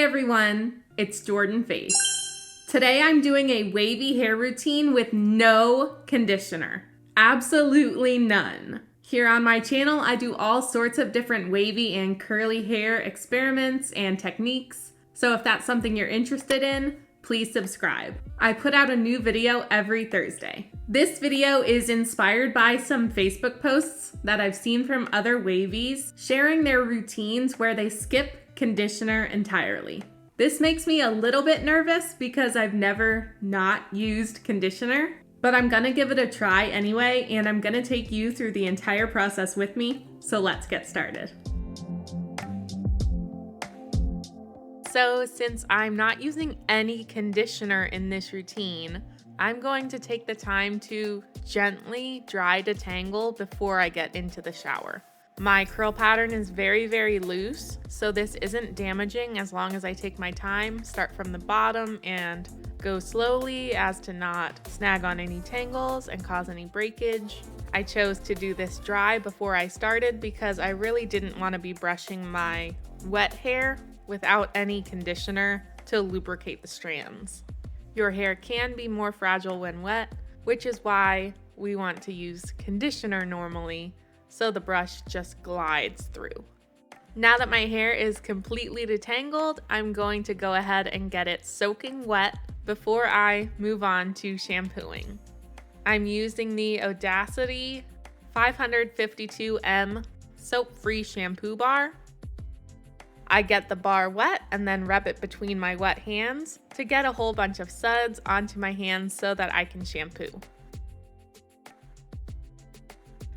everyone, it's Jordan Face. Today I'm doing a wavy hair routine with no conditioner. Absolutely none. Here on my channel, I do all sorts of different wavy and curly hair experiments and techniques. So if that's something you're interested in, please subscribe. I put out a new video every Thursday. This video is inspired by some Facebook posts that I've seen from other wavies sharing their routines where they skip conditioner entirely. This makes me a little bit nervous because I've never not used conditioner, but I'm gonna give it a try anyway, and I'm gonna take you through the entire process with me, so let's get started. So since I'm not using any conditioner in this routine, I'm going to take the time to gently dry detangle before I get into the shower. My curl pattern is very, very loose, so this isn't damaging as long as I take my time, start from the bottom and go slowly as to not snag on any tangles and cause any breakage. I chose to do this dry before I started because I really didn't want to be brushing my wet hair without any conditioner to lubricate the strands. Your hair can be more fragile when wet, which is why we want to use conditioner normally, so the brush just glides through. Now that my hair is completely detangled, I'm going to go ahead and get it soaking wet before I move on to shampooing. I'm using the Audacity 552M soap-free shampoo bar. I get the bar wet and then rub it between my wet hands to get a whole bunch of suds onto my hands so that I can shampoo.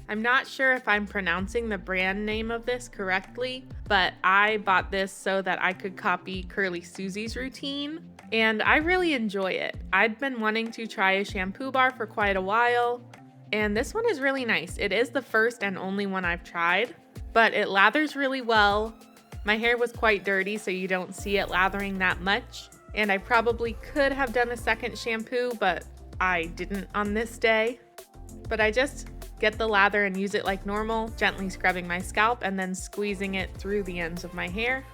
I'm not sure if I'm pronouncing the brand name of this correctly, but I bought this so that I could copy Curly Susie's routine, and I really enjoy it. I'd been wanting to try a shampoo bar for quite a while, and this one is really nice. It is the first and only one I've tried, but it lathers really well. My hair was quite dirty, so you don't see it lathering that much, and I probably could have done a second shampoo, but I didn't on this day. But I just get the lather and use it like normal, gently scrubbing my scalp and then squeezing it through the ends of my hair.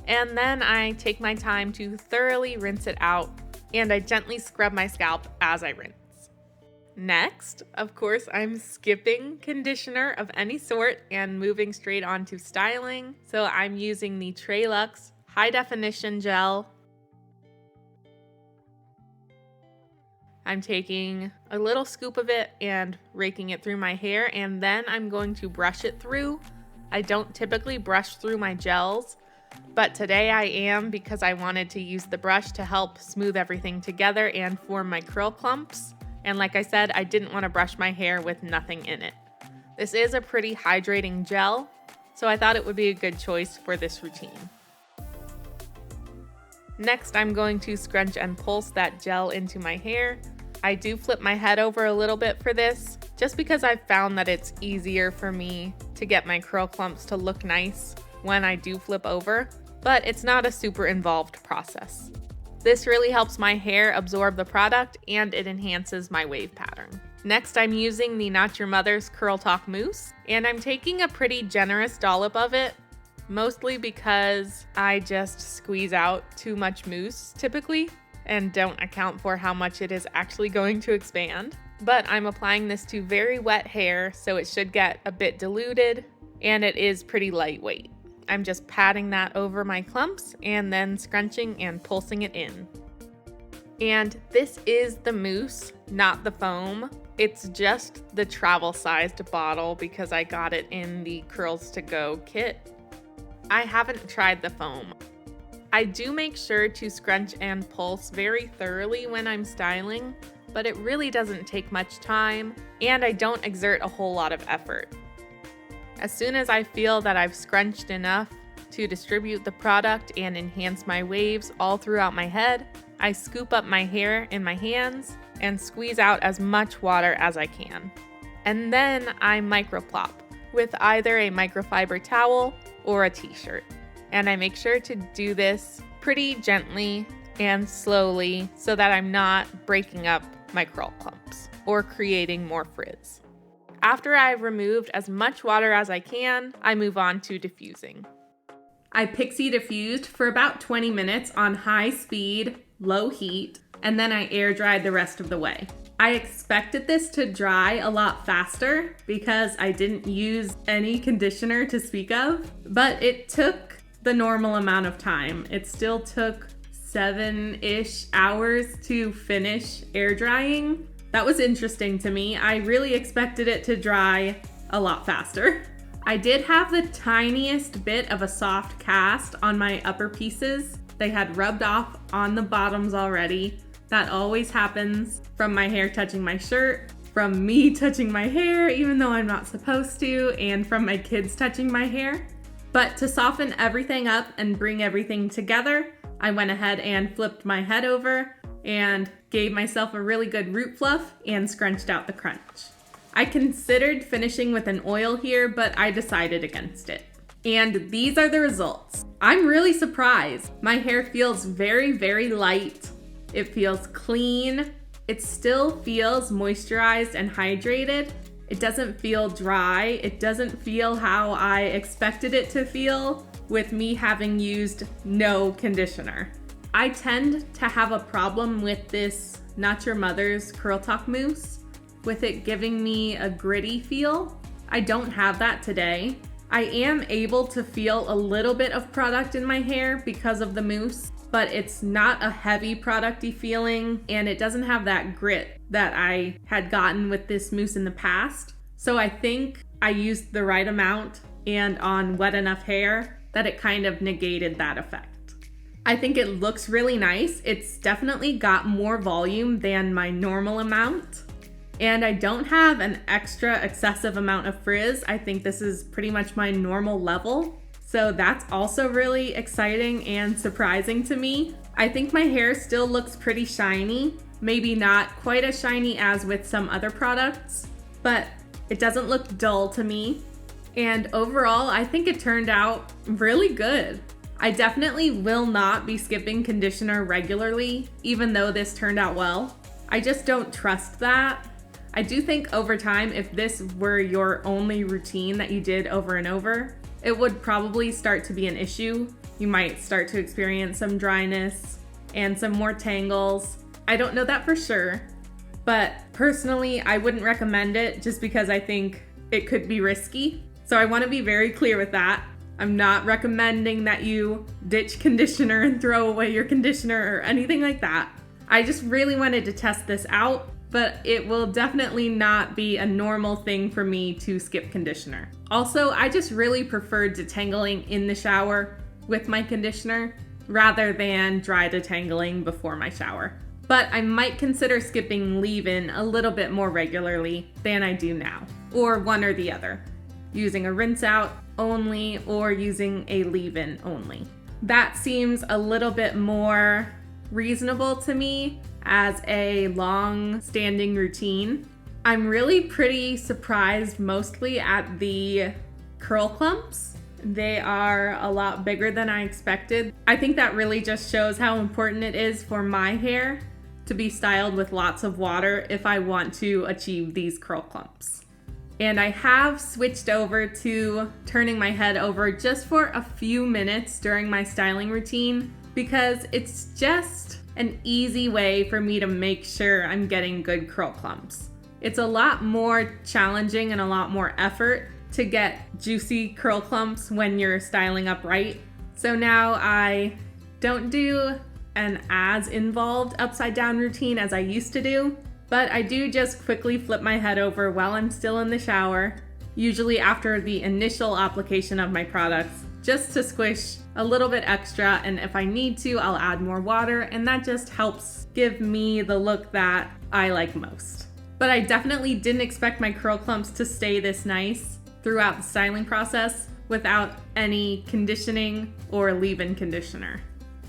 And then I take my time to thoroughly rinse it out, and I gently scrub my scalp as I rinse. Next, of course, I'm skipping conditioner of any sort and moving straight on to styling. So I'm using the Trelux High Definition Gel. I'm taking a little scoop of it and raking it through my hair, and then I'm going to brush it through. I don't typically brush through my gels, but today I am because I wanted to use the brush to help smooth everything together and form my curl clumps. And like I said, I didn't want to brush my hair with nothing in it. This is a pretty hydrating gel, so I thought it would be a good choice for this routine. Next, I'm going to scrunch and pulse that gel into my hair. I do flip my head over a little bit for this, just because I've found that it's easier for me to get my curl clumps to look nice when I do flip over, but it's not a super involved process. This really helps my hair absorb the product, and it enhances my wave pattern. Next, I'm using the Not Your Mother's Curl Talk Mousse, and I'm taking a pretty generous dollop of it, mostly because I just squeeze out too much mousse typically and don't account for how much it is actually going to expand. But I'm applying this to very wet hair, so it should get a bit diluted, and it is pretty lightweight. I'm just patting that over my clumps and then scrunching and pulsing it in. And this is the mousse, not the foam. It's just the travel-sized bottle because I got it in the Curls to Go kit. I haven't tried the foam. I do make sure to scrunch and pulse very thoroughly when I'm styling, but it really doesn't take much time, and I don't exert a whole lot of effort. As soon as I feel that I've scrunched enough to distribute the product and enhance my waves all throughout my head, I scoop up my hair in my hands and squeeze out as much water as I can. And then I microplop with either a microfiber towel or a t-shirt. And I make sure to do this pretty gently and slowly so that I'm not breaking up my curl clumps or creating more frizz. After I've removed as much water as I can, I move on to diffusing. I pixie diffused for about 20 minutes on high speed, low heat, and then I air dried the rest of the way. I expected this to dry a lot faster because I didn't use any conditioner to speak of, but it took the normal amount of time. It still took 7-ish hours to finish air drying. That was interesting to me. I really expected it to dry a lot faster. I did have the tiniest bit of a soft cast on my upper pieces. They had rubbed off on the bottoms already. That always happens from my hair touching my shirt, from me touching my hair even though I'm not supposed to, and from my kids touching my hair. But to soften everything up and bring everything together, I went ahead and flipped my head over and gave myself a really good root fluff and scrunched out the crunch. I considered finishing with an oil here, but I decided against it. And these are the results. I'm really surprised. My hair feels very, very light. It feels clean. It still feels moisturized and hydrated. It doesn't feel dry. It doesn't feel how I expected it to feel with me having used no conditioner. I tend to have a problem with this Not Your Mother's Curl Talk Mousse, with it giving me a gritty feel. I don't have that today. I am able to feel a little bit of product in my hair because of the mousse, but it's not a heavy producty feeling, and it doesn't have that grit that I had gotten with this mousse in the past. So I think I used the right amount and on wet enough hair that it kind of negated that effect. I think it looks really nice. It's definitely got more volume than my normal amount. And I don't have an extra excessive amount of frizz. I think this is pretty much my normal level. So that's also really exciting and surprising to me. I think my hair still looks pretty shiny. Maybe not quite as shiny as with some other products, but it doesn't look dull to me. And overall, I think it turned out really good. I definitely will not be skipping conditioner regularly, even though this turned out well. I just don't trust that. I do think over time, if this were your only routine that you did over and over, it would probably start to be an issue. You might start to experience some dryness and some more tangles. I don't know that for sure, but personally, I wouldn't recommend it just because I think it could be risky. So I want to be very clear with that. I'm not recommending that you ditch conditioner and throw away your conditioner or anything like that. I just really wanted to test this out, but it will definitely not be a normal thing for me to skip conditioner. Also, I just really preferred detangling in the shower with my conditioner rather than dry detangling before my shower. But I might consider skipping leave-in a little bit more regularly than I do now, or one or the other, using a rinse out only or using a leave-in only. That seems a little bit more reasonable to me as a long-standing routine. I'm really pretty surprised mostly at the curl clumps. They are a lot bigger than I expected. I think that really just shows how important it is for my hair to be styled with lots of water if I want to achieve these curl clumps. And I have switched over to turning my head over just for a few minutes during my styling routine because it's just an easy way for me to make sure I'm getting good curl clumps. It's a lot more challenging and a lot more effort to get juicy curl clumps when you're styling up right. So now I don't do an as involved upside down routine as I used to do, but I do just quickly flip my head over while I'm still in the shower, usually after the initial application of my products, just to squish a little bit extra, and if I need to, I'll add more water, and that just helps give me the look that I like most. But I definitely didn't expect my curl clumps to stay this nice throughout the styling process without any conditioning or leave-in conditioner.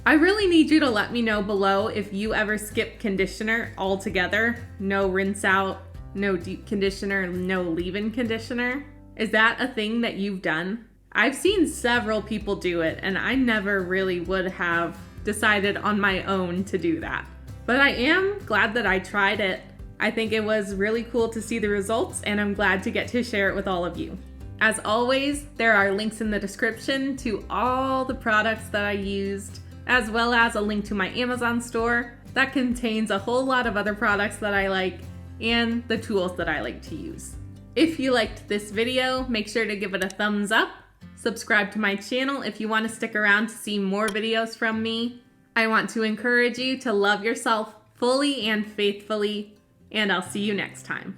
I really need you to let me know below if you ever skip conditioner altogether. No rinse out, no deep conditioner, no leave-in conditioner. Is that a thing that you've done? I've seen several people do it, and I never really would have decided on my own to do that. But I am glad that I tried it. I think it was really cool to see the results, and I'm glad to get to share it with all of you. As always, there are links in the description to all the products that I used, as well as a link to my Amazon store that contains a whole lot of other products that I like and the tools that I like to use. If you liked this video, make sure to give it a thumbs up. Subscribe to my channel if you want to stick around to see more videos from me. I want to encourage you to love yourself fully and faithfully, and I'll see you next time.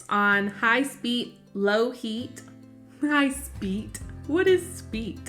On high speed, low heat. High speed? What is speed?